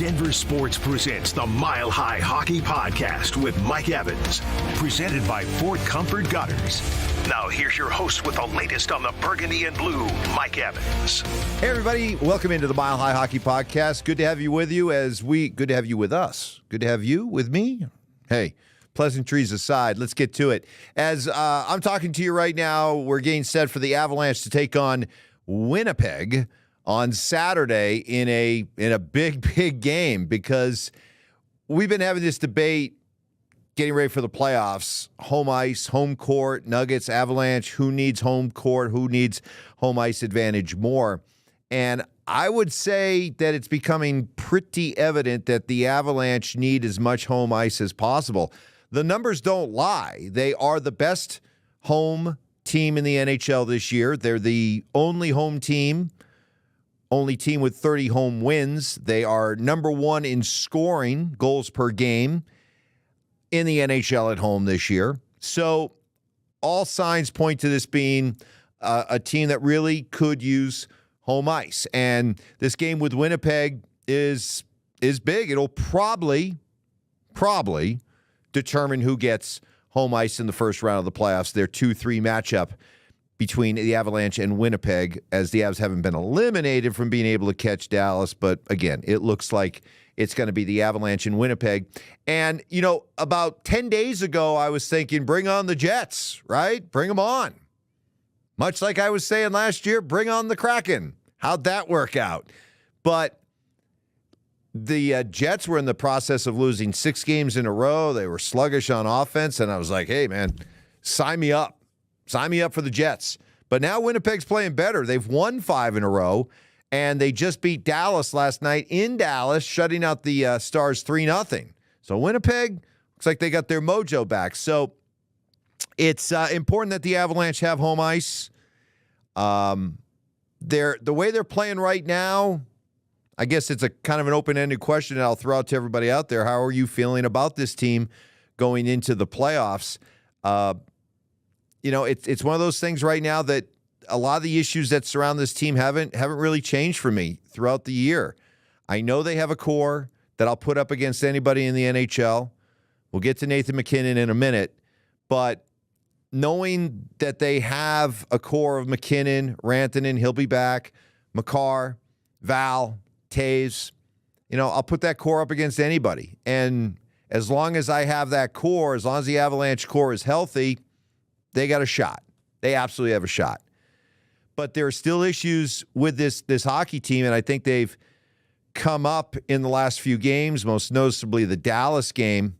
Denver Sports presents the Mile High Hockey Podcast with Mike Evans, presented by Fort Comfort Gutters. Now here's your host with the latest on the Burgundy and Blue, Mike Evans. Hey everybody, welcome into the Mile High Hockey Podcast. Good to have you with us. Good to have you with me. Hey, pleasantries aside, let's get to it. As I'm talking to you right now, we're getting set for the Avalanche to take on Winnipeg on Saturday in a big game, because we've been having this debate getting ready for the playoffs. Home ice, home court, Nuggets, Avalanche, who needs home court, who needs home ice advantage more. And I would say that it's becoming pretty evident that the Avalanche need as much home ice as possible. The numbers don't lie. They are the best home team in the NHL this year. They're the only team with 30 home wins. They are number one in scoring, goals per game, in the NHL at home this year. So all signs point to this being a team that really could use home ice. And this game with Winnipeg is big. It'll probably determine who gets home ice in the first round of the playoffs. Their 2-3 matchup between the Avalanche and Winnipeg, as the Avs haven't been eliminated from being able to catch Dallas. But again, it looks like it's going to be the Avalanche in Winnipeg. And, you know, about 10 days ago, I was thinking, bring on the Jets, right? Bring them on. Much like I was saying last year, bring on the Kraken. How'd that work out? But the Jets were in the process of losing 6 games in a row. They were sluggish on offense, and I was like, hey, man, sign me up. Sign me up for the Jets. But now Winnipeg's playing better. They've won 5 in a row, and they just beat Dallas last night in Dallas, shutting out the Stars 3-0. So Winnipeg, looks like they got their mojo back. So it's important that the Avalanche have home ice. The way they're playing right now, I guess it's a kind of an open-ended question that I'll throw out to everybody out there. How are you feeling about this team going into the playoffs? You know, it's one of those things right now that a lot of the issues that surround this team haven't really changed for me throughout the year. I know they have a core that I'll put up against anybody in the NHL. We'll get to Nathan McKinnon in a minute, but knowing that they have a core of McKinnon, Rantenen, he'll be back, Makar, Val, Taves, you know, I'll put that core up against anybody. And as long as I have that core, as long as the Avalanche core is healthy, they got a shot. They absolutely have a shot. But there are still issues with this hockey team, and I think they've come up in the last few games, most noticeably the Dallas game,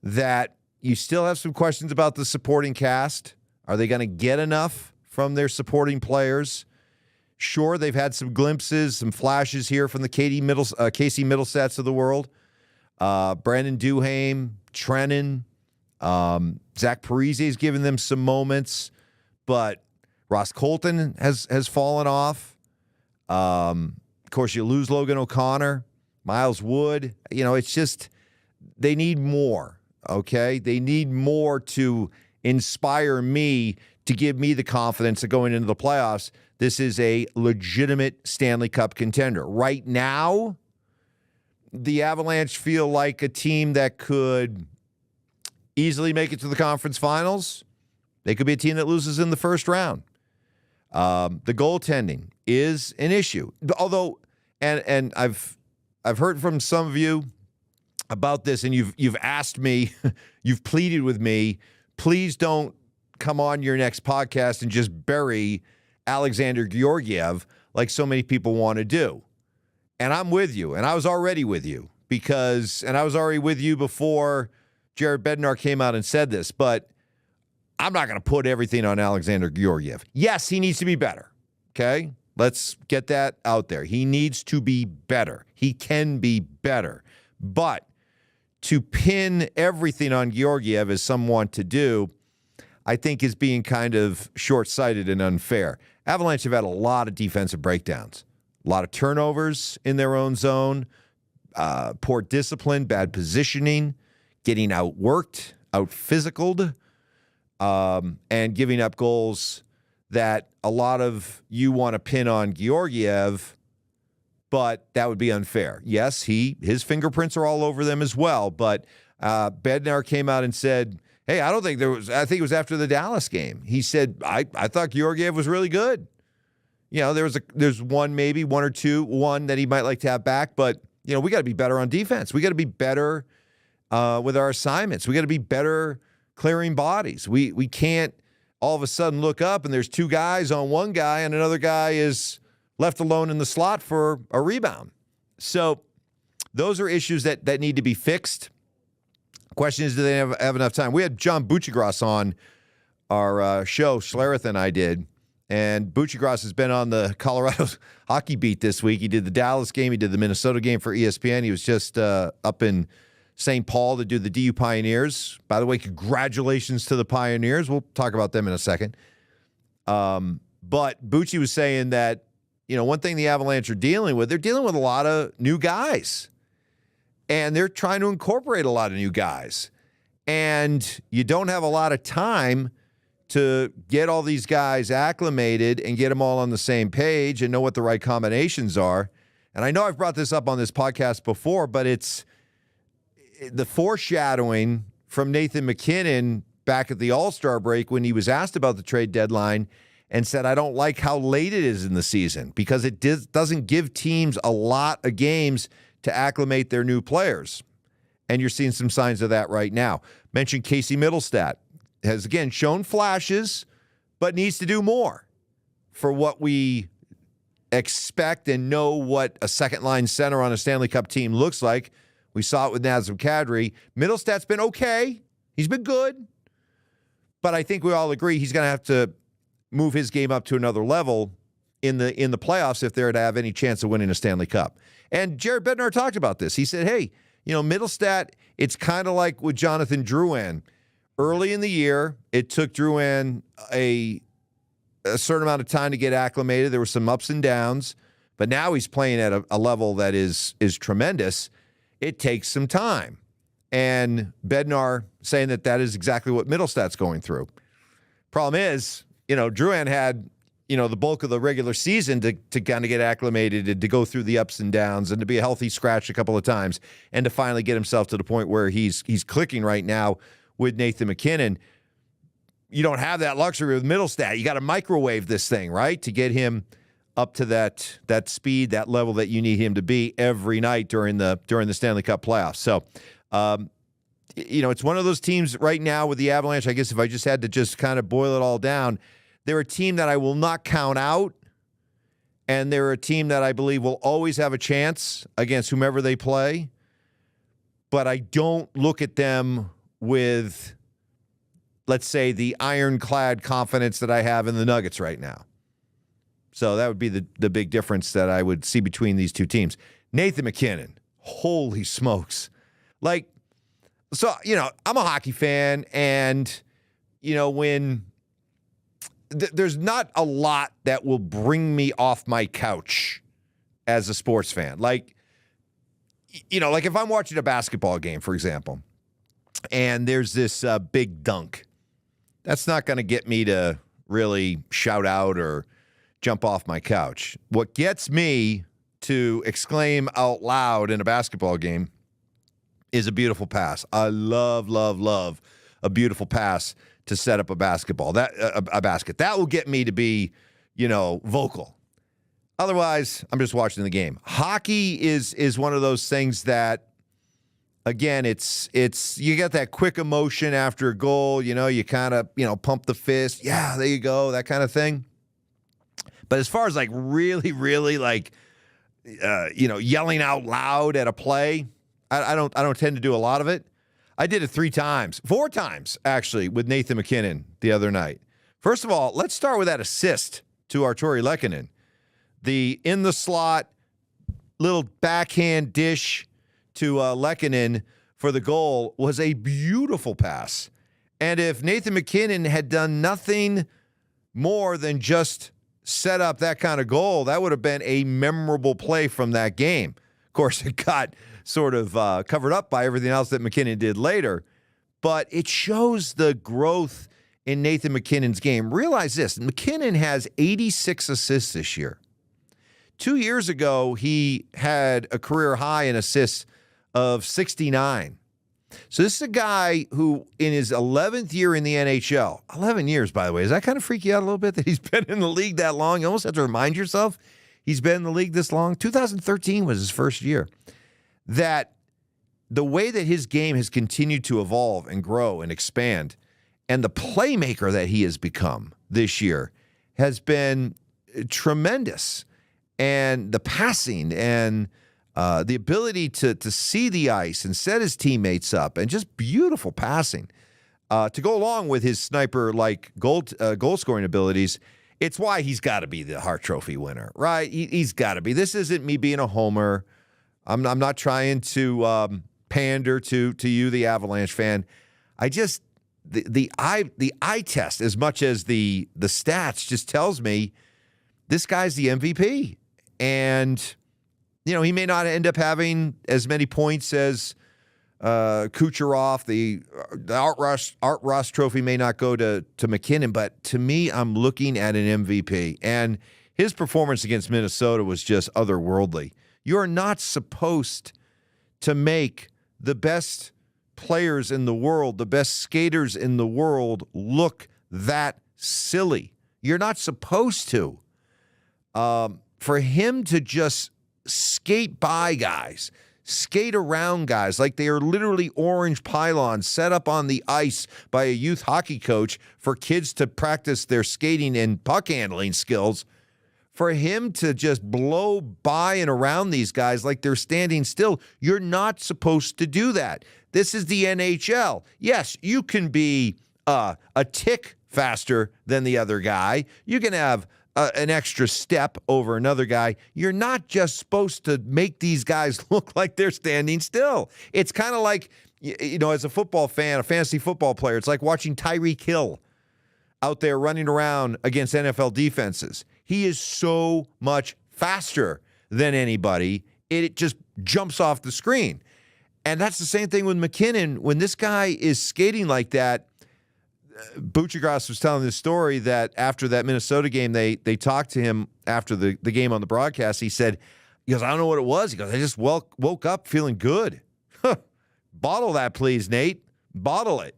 that you still have some questions about the supporting cast. Are they going to get enough from their supporting players? Sure, they've had some glimpses, some flashes here from the Casey Middlestats of the world. Brandon Duhaime, Trenin, Zach Parise's given them some moments, but Ross Colton has fallen off. Of course, you lose Logan O'Connor, Miles Wood. You know, it's just they need more, okay? They need more to inspire me, to give me the confidence that going into the playoffs, this is a legitimate Stanley Cup contender. Right now, the Avalanche feel like a team that could easily make it to the conference finals. They could be a team that loses in the first round. The goaltending is an issue. Although, and I've heard from some of you about this, and you've asked me, you've pleaded with me, please don't come on your next podcast and just bury Alexandar Georgiev like so many people want to do. And I'm with you, and I was already with you and I was already with you before Jared Bednar came out and said this, but I'm not going to put everything on Alexandar Georgiev. Yes, he needs to be better, okay? Let's get that out there. He needs to be better. He can be better. But to pin everything on Georgiev, as some want to do, I think is being kind of short-sighted and unfair. Avalanche have had a lot of defensive breakdowns, a lot of turnovers in their own zone, poor discipline, bad positioning, getting outworked, out-physicaled, and giving up goals that a lot of you want to pin on Georgiev, but that would be unfair. Yes, his fingerprints are all over them as well, but Bednar came out and said, hey, I think it was after the Dallas game. He said, I thought Georgiev was really good. There's one or two that he might like to have back, but we got to be better on defense. We got to be better with our assignments. We got to be better clearing bodies. We can't all of a sudden look up and there's two guys on one guy and another guy is left alone in the slot for a rebound. So those are issues that need to be fixed. Question is, do they have enough time? We had John Buccigross on our show, Schlereth and I did, and Buccigross has been on the Colorado hockey beat this week. He did the Dallas game. He did the Minnesota game for ESPN. He was just up in St. Paul to do the DU Pioneers. By the way, congratulations to the Pioneers. We'll talk about them in a second. But Bucci was saying that, one thing the Avalanche are dealing with, they're dealing with a lot of new guys. And they're trying to incorporate a lot of new guys. And you don't have a lot of time to get all these guys acclimated and get them all on the same page and know what the right combinations are. And I know I've brought this up on this podcast before, but it's the foreshadowing from Nathan McKinnon back at the All-Star break when he was asked about the trade deadline and said, I don't like how late it is in the season because it doesn't give teams a lot of games to acclimate their new players. And you're seeing some signs of that right now. Mentioned Casey Mittelstadt. Has, again, shown flashes, but needs to do more for what we expect and know what a second-line center on a Stanley Cup team looks like. We saw it with Nazem Kadri. Mittelstadt's been okay. He's been good. But I think we all agree he's going to have to move his game up to another level in the playoffs if they're to have any chance of winning a Stanley Cup. And Jared Bednar talked about this. He said, hey, Mittelstadt, it's kind of like with Jonathan Drouin. Early in the year, it took Drouin a certain amount of time to get acclimated. There were some ups and downs, but now he's playing at a level that is tremendous. It takes some time. And Bednar saying that is exactly what Mittelstadt's going through. Problem is, Drouin had the bulk of the regular season to kind of get acclimated and to go through the ups and downs and to be a healthy scratch a couple of times and to finally get himself to the point where he's clicking right now with Nathan McKinnon. You don't have that luxury with Mittelstadt. You got to microwave this thing, right, to get him up to that speed, that level that you need him to be every night during the Stanley Cup playoffs. So, it's one of those teams right now with the Avalanche. I guess if I just had to just kind of boil it all down, they're a team that I will not count out, and they're a team that I believe will always have a chance against whomever they play. But I don't look at them with, let's say, the ironclad confidence that I have in the Nuggets right now. So that would be the big difference that I would see between these two teams. Nathan McKinnon, holy smokes. I'm a hockey fan, and, when there's not a lot that will bring me off my couch as a sports fan. Like if I'm watching a basketball game, for example, and there's this big dunk, that's not going to get me to really shout out or jump off my couch. What gets me to exclaim out loud in a basketball game is a beautiful pass. I love, love, love a beautiful pass to set up a basketball. A basket. That will get me to be, vocal. Otherwise, I'm just watching the game. Hockey is one of those things that, again, it's you get that quick emotion after a goal, you kind of, pump the fist. Yeah, there you go, that kind of thing. But as far as really, really yelling out loud at a play, I don't tend to do a lot of it. I did it 4 times actually with Nathan McKinnon the other night. First of all, let's start with that assist to Artturi Lehkonen. The in the slot little backhand dish to Lehkonen for the goal was a beautiful pass. And if Nathan McKinnon had done nothing more than just set up that kind of goal, that would have been a memorable play from that game. Of course, it got sort of covered up by everything else that McKinnon did later, but it shows the growth in Nathan McKinnon's game. Realize this, McKinnon has 86 assists this year. 2 years ago, he had a career high in assists of 69. So this is a guy who, in his 11th year in the NHL, 11 years, by the way, does that kind of freak you out a little bit that he's been in the league that long? You almost have to remind yourself he's been in the league this long. 2013 was his first year. That the way that his game has continued to evolve and grow and expand, and the playmaker that he has become this year has been tremendous. And the passing and the ability to see the ice and set his teammates up, and just beautiful passing to go along with his sniper-like goal-scoring abilities. It's why he's got to be the Hart Trophy winner, right? He's got to be. This isn't me being a homer. I'm not trying to pander to you, the Avalanche fan. I just the eye test, as much as the stats, just tells me this guy's the MVP, and he may not end up having as many points as Kucherov. The Art Ross Trophy may not go to McKinnon, but to me, I'm looking at an MVP. And his performance against Minnesota was just otherworldly. You're not supposed to make the best players in the world, the best skaters in the world, look that silly. You're not supposed to. For him to just skate by guys, skate around guys like they are literally orange pylons set up on the ice by a youth hockey coach for kids to practice their skating and puck handling skills, for him to just blow by and around these guys like they're standing still, you're not supposed to do that. This is the NHL. Yes, you can be a tick faster than the other guy. You can have an extra step over another guy. You're not just supposed to make these guys look like they're standing still. It's kind of like, as a football fan, a fantasy football player, it's like watching Tyreek Hill out there running around against NFL defenses. He is so much faster than anybody. It just jumps off the screen. And that's the same thing with McKinnon. When this guy is skating like that, Buchagras was telling this story that after that Minnesota game, they talked to him after the game on the broadcast. He goes, I don't know what it was. He goes, I just woke up feeling good. Bottle that, please, Nate. Bottle it.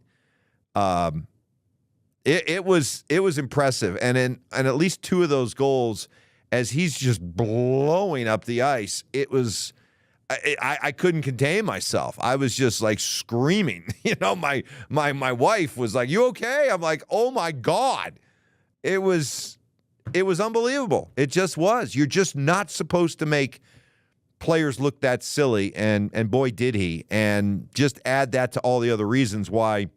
It was impressive. And at least two of those goals, as he's just blowing up the ice, it was I couldn't contain myself. I was just like screaming. My wife was like, "You okay?" I'm like, "Oh my God." It was unbelievable. It just was. You're just not supposed to make players look that silly, and boy did he. And just add that to all the other reasons why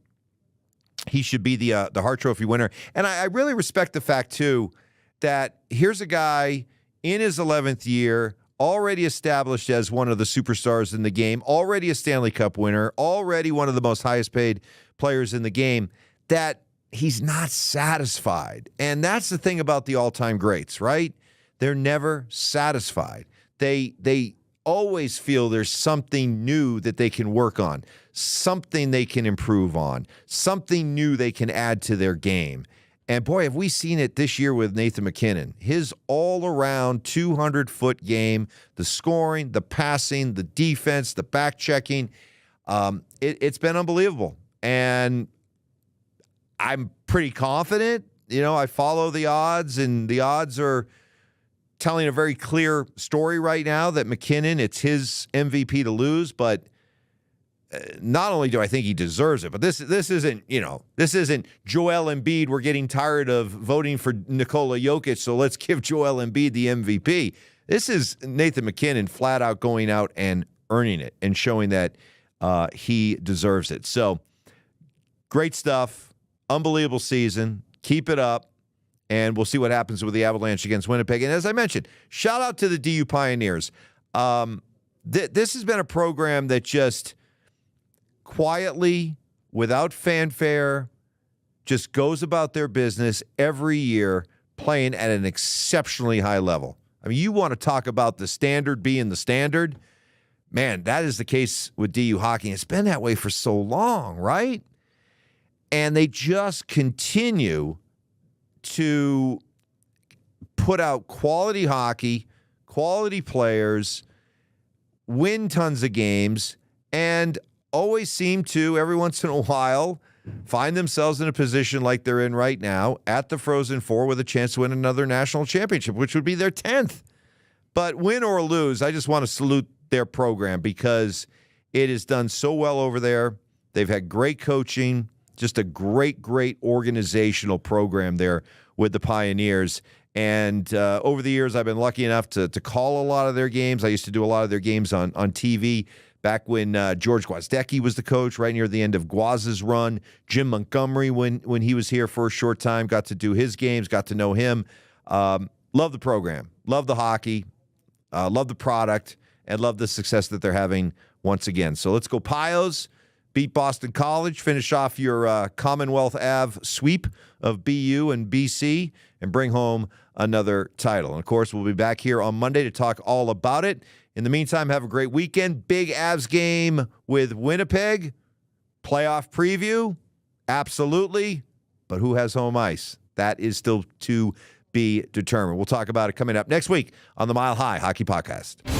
he should be the Hart Trophy winner. And I really respect the fact too that here's a guy in his 11th year, already established as one of the superstars in the game, already a Stanley Cup winner, already one of the most highest paid players in the game, that he's not satisfied. And that's the thing about the all-time greats, right? They're never satisfied. They always feel there's something new that they can work on, something they can improve on, something new they can add to their game. And boy, have we seen it this year with Nathan McKinnon. His all-around 200-foot game, the scoring, the passing, the defense, the back-checking, it's been unbelievable. And I'm pretty confident. I follow the odds, and the odds are telling a very clear story right now that McKinnon, it's his MVP to lose, but not only do I think he deserves it, but this isn't Joel Embiid. We're getting tired of voting for Nikola Jokic, so let's give Joel Embiid the MVP. This is Nathan McKinnon flat out going out and earning it and showing that he deserves it. So great stuff. Unbelievable season. Keep it up, and we'll see what happens with the Avalanche against Winnipeg. And as I mentioned, shout out to the DU Pioneers. This has been a program that just quietly, without fanfare, just goes about their business every year, playing at an exceptionally high level. I mean, you want to talk about the standard being the standard? Man, that is the case with DU hockey. It's been that way for so long, right? And they just continue to put out quality hockey, quality players, win tons of games, and always seem to, every once in a while, find themselves in a position like they're in right now at the Frozen Four with a chance to win another national championship, which would be their 10th. But win or lose, I just want to salute their program because it is done so well over there. They've had great coaching, just a great, great organizational program there with the Pioneers. And over the years, I've been lucky enough to call a lot of their games. I used to do a lot of their games on TV back when George Gwozdecky was the coach, right near the end of Gwoz's run. Jim Montgomery, when he was here for a short time, got to do his games, got to know him. Love the program, love the hockey, love the product, and love the success that they're having once again. So let's go Pios, beat Boston College, finish off your Commonwealth Ave sweep of BU and BC, and bring home another title. And, of course, we'll be back here on Monday to talk all about it. In the meantime, have a great weekend. Big Avs game with Winnipeg. Playoff preview? Absolutely. But who has home ice? That is still to be determined. We'll talk about it coming up next week on the Mile High Hockey Podcast.